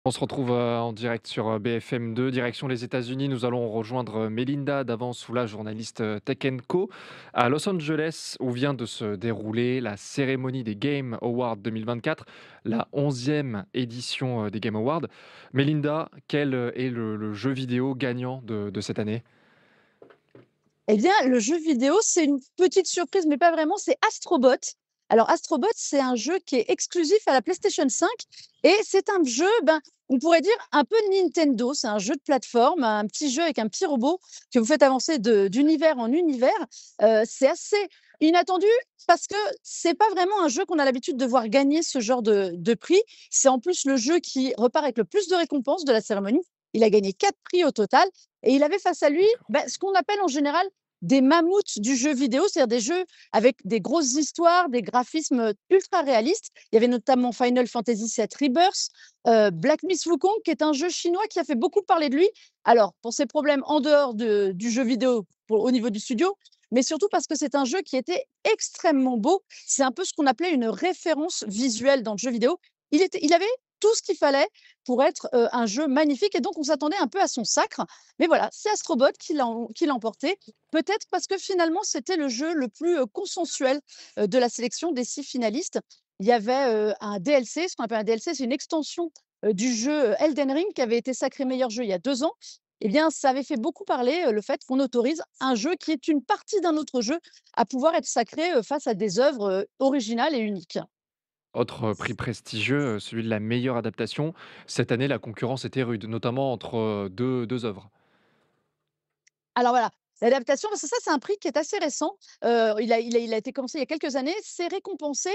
On se retrouve, en direct sur, BFM2, direction les États-Unis. Nous allons rejoindre, Mélinda Davançoula, journaliste, Tech& Co, à Los Angeles, où vient de se dérouler la cérémonie des Game Awards 2024, la 11e édition, des Game Awards. Mélinda, quel, est le jeu vidéo gagnant de cette année? Eh bien, le jeu vidéo, c'est une petite surprise, mais pas vraiment, c'est Astrobot. Alors, Astrobot, c'est un jeu qui est exclusif à la PlayStation 5 et c'est un jeu, ben, on pourrait dire un peu Nintendo. C'est un jeu de plateforme, un petit jeu avec un petit robot que vous faites avancer d'univers en univers. C'est assez inattendu parce que c'est pas vraiment un jeu qu'on a l'habitude de voir gagner ce genre de prix. C'est en plus le jeu qui repart avec le plus de récompenses de la cérémonie. Il a gagné 4 prix au total et il avait face à lui D'accord. ben, ce qu'on appelle en général des mammouths du jeu vidéo, c'est-à-dire des jeux avec des grosses histoires, des graphismes ultra réalistes. Il y avait notamment Final Fantasy VII Rebirth, Black Myth Wukong, qui est un jeu chinois qui a fait beaucoup parler de lui. Alors, pour ses problèmes en dehors du jeu vidéo, au niveau du studio, mais surtout parce que c'est un jeu qui était extrêmement beau. C'est un peu ce qu'on appelait une référence visuelle dans le jeu vidéo. Il avait tout ce qu'il fallait pour être un jeu magnifique et donc on s'attendait un peu à son sacre. Mais voilà, c'est Astrobot qui l'a emporté. Peut-être parce que finalement, c'était le jeu le plus, consensuel, de la sélection des 6 finalistes. Il y avait, un DLC, ce qu'on appelle un DLC, c'est une extension, du jeu, Elden Ring qui avait été sacré meilleur jeu il y a 2 ans. Eh bien, ça avait fait beaucoup parler, le fait qu'on autorise un jeu qui est une partie d'un autre jeu à pouvoir être sacré, face à des œuvres, originales et uniques. Autre, prix prestigieux, celui de la meilleure adaptation. Cette année, la concurrence était rude, notamment entre, deux œuvres. Alors voilà, l'adaptation, parce que ça, c'est un prix qui est assez récent. Il a été commencé il y a quelques années. C'est récompensé,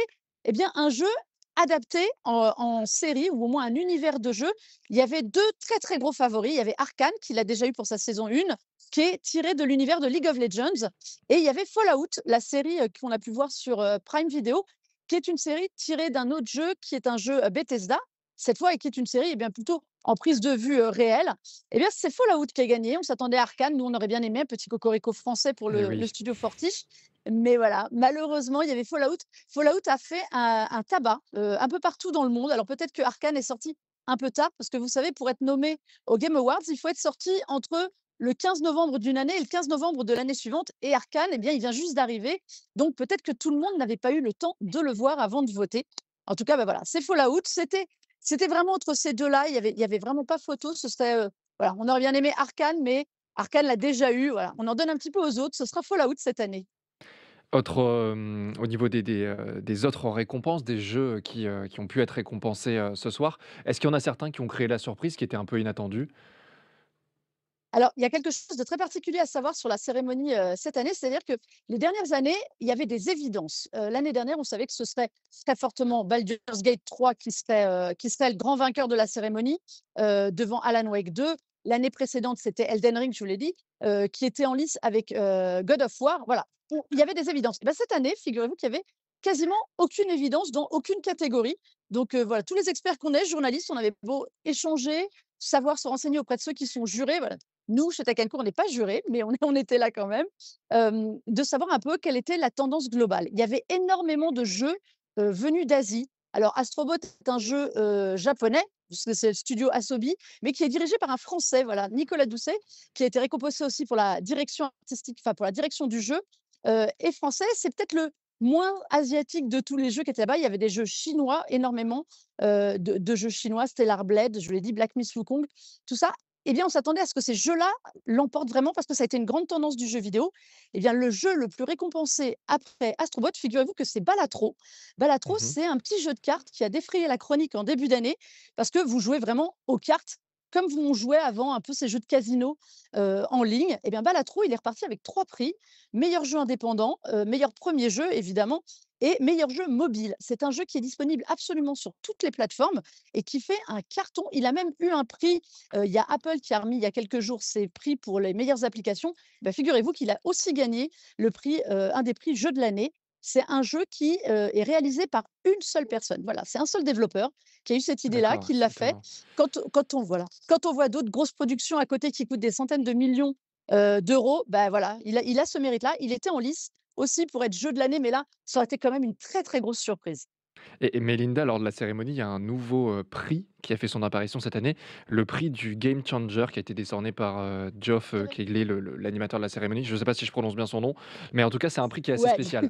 eh bien, un jeu adapté en série ou au moins un univers de jeu. Il y avait 2 très, très gros favoris. Il y avait Arcane, qui l'a déjà eu pour sa saison 1, qui est tiré de l'univers de League of Legends et il y avait Fallout, la série, qu'on a pu voir sur, Prime Video, qui est une série tirée d'un autre jeu qui est un jeu, Bethesda, cette fois et qui est une série, eh bien, plutôt en prise de vue, réelle. Eh bien, c'est Fallout qui a gagné. On s'attendait à Arcane. Nous, on aurait bien aimé un petit cocorico français pour Eh le oui. studio Fortiche. Mais voilà, malheureusement, il y avait Fallout. Fallout a fait un tabac un peu partout dans le monde. Alors peut-être que Arcane est sorti un peu tard, parce que vous savez, pour être nommé aux Game Awards, il faut être sorti entre le 15 novembre d'une année et le 15 novembre de l'année suivante. Et Arcane, eh bien, il vient juste d'arriver. Donc peut-être que tout le monde n'avait pas eu le temps de le voir avant de voter. En tout cas, ben voilà, c'est Fallout. C'était vraiment entre ces 2 là, il y avait vraiment pas photo. Ce serait, voilà, on aurait bien aimé Arcane, mais Arcane l'a déjà eu, voilà. On en donne un petit peu aux autres, ce sera Fallout cette année. Autre, au niveau des autres récompenses, des jeux qui ont pu être récompensés, ce soir, est-ce qu'il y en a certains qui ont créé la surprise, qui étaient un peu inattendus? Alors, il y a quelque chose de très particulier à savoir sur la cérémonie, cette année, c'est-à-dire que les dernières années, il y avait des évidences. L'année dernière, on savait que ce serait très fortement Baldur's Gate 3 qui serait le grand vainqueur de la cérémonie, devant Alan Wake 2. L'année précédente, c'était Elden Ring, je vous l'ai dit, qui était en lice avec, God of War. Voilà, il y avait des évidences. Et bah, cette année, figurez-vous qu'il y avait quasiment aucune évidence dans aucune catégorie. Donc, voilà, tous les experts qu'on est, journalistes, on avait beau échanger, savoir se renseigner auprès de ceux qui sont jurés, voilà, nous, chez Tech& Co, on n'est pas jurés, mais on était là quand même, de savoir un peu quelle était la tendance globale. Il y avait énormément de jeux, venus d'Asie. Alors Astrobot est un jeu, japonais, parce que c'est le studio Asobi, mais qui est dirigé par un Français, voilà, Nicolas Doucet, qui a été récompensé aussi pour la direction artistique, enfin pour la direction du jeu, et français. C'est peut-être le moins asiatique de tous les jeux qui étaient là-bas. Il y avait des jeux chinois, énormément, de jeux chinois, Stellar Blade, je vous l'ai dit, Black Myth Wukong, tout ça. Eh bien, on s'attendait à ce que ces jeux-là l'emportent vraiment parce que ça a été une grande tendance du jeu vidéo. Eh bien, le jeu le plus récompensé après Astrobot, figurez-vous que c'est Balatro. Balatro, Mmh. c'est un petit jeu de cartes qui a défrayé la chronique en début d'année parce que vous jouez vraiment aux cartes comme on jouait avant un peu ces jeux de casino en ligne. Eh bien, Balatro, il est reparti avec 3 prix. Meilleur jeu indépendant, meilleur premier jeu, évidemment, et meilleur jeu mobile. C'est un jeu qui est disponible absolument sur toutes les plateformes et qui fait un carton. Il a même eu un prix. Il y a Apple qui a remis il y a quelques jours ses prix pour les meilleures applications. Bah, figurez-vous qu'il a aussi gagné le prix, un des prix jeu de l'année. C'est un jeu qui, est réalisé par une seule personne. Voilà, c'est un seul développeur qui a eu cette idée-là, D'accord, qui l'a c'est fait. étonnant. Quand on voit d'autres grosses productions à côté qui coûtent des centaines de millions, d'euros, bah, voilà, il a ce mérite-là. Il était en lice aussi pour être jeu de l'année, mais là, ça aurait été quand même une très, très grosse surprise. Et Mélinda, lors de la cérémonie, il y a un nouveau, prix qui a fait son apparition cette année, le prix du Game Changer qui a été décerné par, Geoff, Keighley, l'animateur de la cérémonie. Je ne sais pas si je prononce bien son nom, mais en tout cas, c'est un prix qui est assez Ouais. spécial.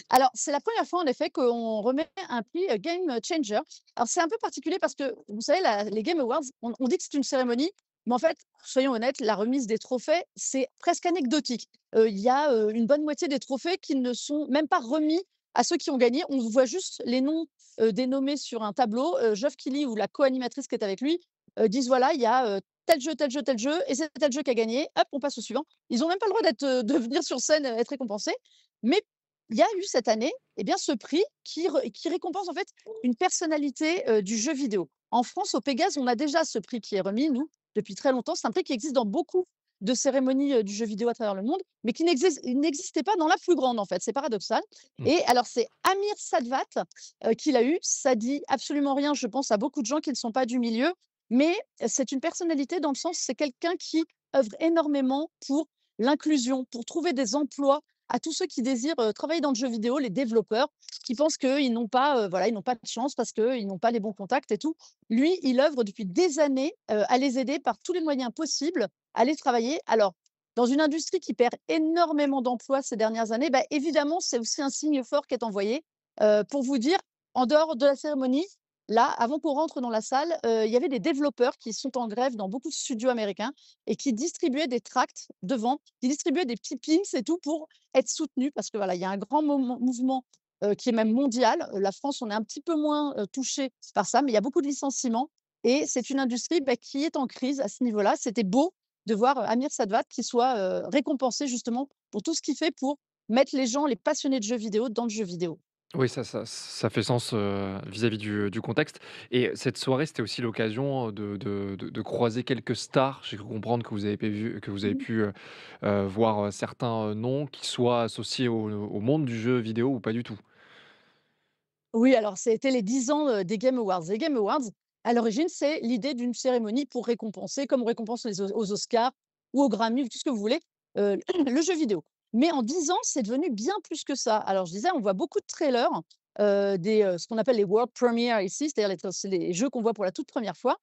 Alors, c'est la première fois en effet qu'on remet un prix, Game Changer. Alors c'est un peu particulier parce que vous savez les Game Awards, on dit que c'est une cérémonie, mais en fait, soyons honnêtes, la remise des trophées, c'est presque anecdotique. Il y a, une bonne moitié des trophées qui ne sont même pas remis à ceux qui ont gagné. On voit juste les noms, dénommés sur un tableau. Geoff Keighley ou la co-animatrice qui est avec lui, disent: «Voilà, il y a, tel jeu, tel jeu, tel jeu et c'est tel jeu qui a gagné. Hop, on passe au suivant». Ils ont même pas le droit d'être, de venir sur scène, être récompensés. Mais il y a eu cette année, eh bien, ce prix qui récompense en fait une personnalité, du jeu vidéo. En France, au Pégase, on a déjà ce prix qui est remis, nous, depuis très longtemps. C'est un prix qui existe dans beaucoup de cérémonies, du jeu vidéo à travers le monde, mais qui n'existait pas dans la plus grande, en fait. C'est paradoxal. Mmh. Et alors, c'est Amir Sadvat, qui l'a eu. Ça dit absolument rien, je pense, à beaucoup de gens qui ne sont pas du milieu, mais c'est une personnalité dans le sens, c'est quelqu'un qui œuvre énormément pour l'inclusion, pour trouver des emplois à tous ceux qui désirent, travailler dans le jeu vidéo, les développeurs, qui pensent qu'ils n'ont pas, voilà, ils n'ont pas de chance parce qu'ils n'ont pas les bons contacts et tout. Lui, il œuvre depuis des années, à les aider par tous les moyens possibles à aller travailler. Alors, dans une industrie qui perd énormément d'emplois ces dernières années, bah, évidemment, c'est aussi un signe fort qui est envoyé. Pour vous dire, en dehors de la cérémonie, là, avant qu'on rentre dans la salle, il y avait des développeurs qui sont en grève dans beaucoup de studios américains et qui distribuaient des tracts devant, qui distribuaient des petits pins et tout pour être soutenus parce que voilà, il y a un grand mouvement, qui est même mondial. La France, on est un petit peu moins, touché par ça, mais il y a beaucoup de licenciements et c'est une industrie, bah, qui est en crise à ce niveau-là. C'était beau de voir, Amir Sadvat qui soit, récompensé justement pour tout ce qu'il fait pour mettre les gens, les passionnés de jeux vidéo dans le jeu vidéo. Oui, ça fait sens, vis-à-vis du contexte et cette soirée, c'était aussi l'occasion, de croiser quelques stars. J'ai cru comprendre que vous avez Mmh. pu, voir, certains, noms qui soient associés au monde du jeu vidéo ou pas du tout? Oui, alors c'était les 10 ans, des Game Awards. Les Game Awards, à l'origine, c'est l'idée d'une cérémonie pour récompenser, comme on récompense aux Oscars ou aux Grammy ou tout ce que vous voulez, le jeu vidéo. Mais en 10 ans, c'est devenu bien plus que ça. Alors je disais, on voit beaucoup de trailers, ce qu'on appelle les world premières ici, c'est-à-dire c'est les jeux qu'on voit pour la toute première fois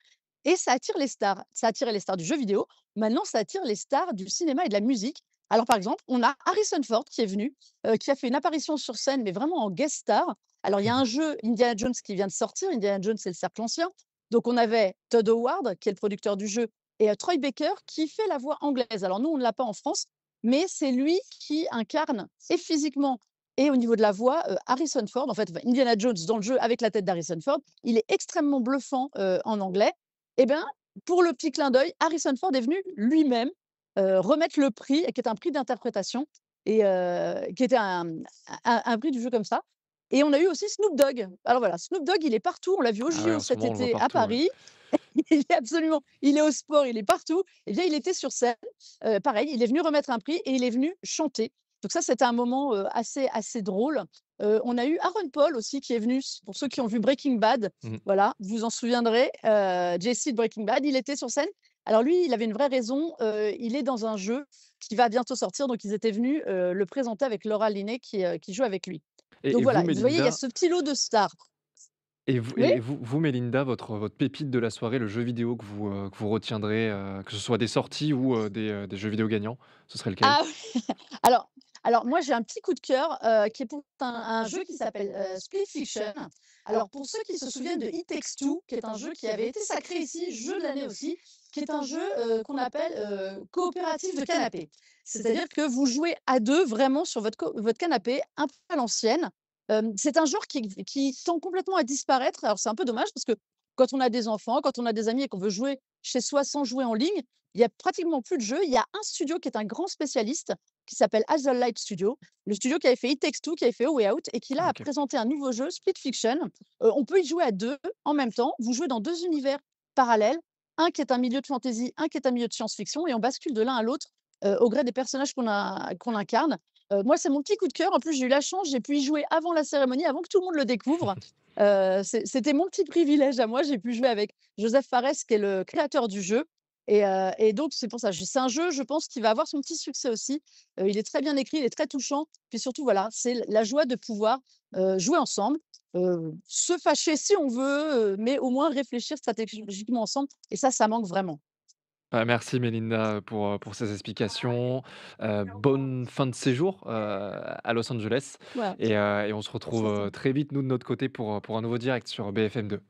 et ça attire les stars. Ça attirait les stars du jeu vidéo, maintenant ça attire les stars du cinéma et de la musique. Alors par exemple, on a Harrison Ford qui est venu, qui a fait une apparition sur scène, mais vraiment en guest star. Alors, il y a un jeu Indiana Jones qui vient de sortir. Indiana Jones, c'est le cercle ancien. Donc, on avait Todd Howard, qui est le producteur du jeu, et Troy Baker, qui fait la voix anglaise. Alors, nous, on ne l'a pas en France, mais c'est lui qui incarne, et physiquement et au niveau de la voix, Harrison Ford. En fait, Indiana Jones dans le jeu avec la tête d'Harrison Ford. Il est extrêmement bluffant en anglais. Eh bien, pour le petit clin d'œil, Harrison Ford est venu lui-même remettre le prix, qui est un prix d'interprétation, et qui était un prix du jeu comme ça. Et on a eu aussi Snoop Dogg. Alors voilà, Snoop Dogg, il est partout. On l'a vu au Ah ouais, JO en ce cet moment, on le voit été à partout, ouais. Paris. Il est au sport, il est partout. Eh bien, il était sur scène, pareil, il est venu remettre un prix et il est venu chanter. Donc ça, c'était un moment, assez drôle. On a eu Aaron Paul aussi qui est venu, pour ceux qui ont vu Breaking Bad, Mmh. voilà, vous vous en souviendrez, Jesse de Breaking Bad, il était sur scène. Alors lui, il avait une vraie raison, il est dans un jeu qui va bientôt sortir, donc ils étaient venus, le présenter avec Laura Linney qui joue avec lui. Donc Et vous, voilà, vous voyez, il y a Mélinda ce petit lot de stars. et vous Oui? et vous, Mélinda, votre pépite de la soirée, le jeu vidéo que vous retiendrez, que ce soit des sorties ou, des jeux vidéo gagnants, ce serait lequel? Ah oui! Alors alors moi, j'ai un petit coup de cœur, qui est pour un jeu qui s'appelle, Split Fiction. Alors pour ceux qui se souviennent de It Takes Two, qui est un jeu qui avait été sacré ici, jeu de l'année aussi, qui est un jeu, qu'on appelle, coopératif de canapé. C'est-à-dire que vous jouez à 2 vraiment sur votre canapé, un peu à l'ancienne. C'est un genre qui tend complètement à disparaître. Alors c'est un peu dommage parce que quand on a des enfants, quand on a des amis et qu'on veut jouer chez soi sans jouer en ligne, il y a pratiquement plus de jeux. Il y a un studio qui est un grand spécialiste, qui s'appelle Light Studio. Le studio qui avait fait It Takes Two, qui avait fait A Way Out et qui là a OK. présenté un nouveau jeu, Split Fiction. On peut y jouer à 2 en même temps. Vous jouez dans 2 univers parallèles, un qui est un milieu de fantasy, un qui est un milieu de science-fiction et on bascule de l'un à l'autre, au gré des personnages qu'on incarne. Moi, c'est mon petit coup de cœur. En plus, j'ai eu la chance, j'ai pu y jouer avant la cérémonie, avant que tout le monde le découvre. C'était mon petit privilège à moi. J'ai pu jouer avec Joseph Fares, qui est le créateur du jeu Et donc c'est pour ça, je c'est un jeu, je pense, qui va avoir son petit succès aussi. Il est très bien écrit, il est très touchant, puis surtout, voilà, c'est la joie de pouvoir, jouer ensemble, se fâcher si on veut, mais au moins réfléchir stratégiquement ensemble et ça manque vraiment. Bah, merci Mélinda, pour ces explications. Bonne fin de séjour, à Los Angeles Voilà, et on se retrouve, très vite nous de notre côté pour un nouveau direct sur BFM2.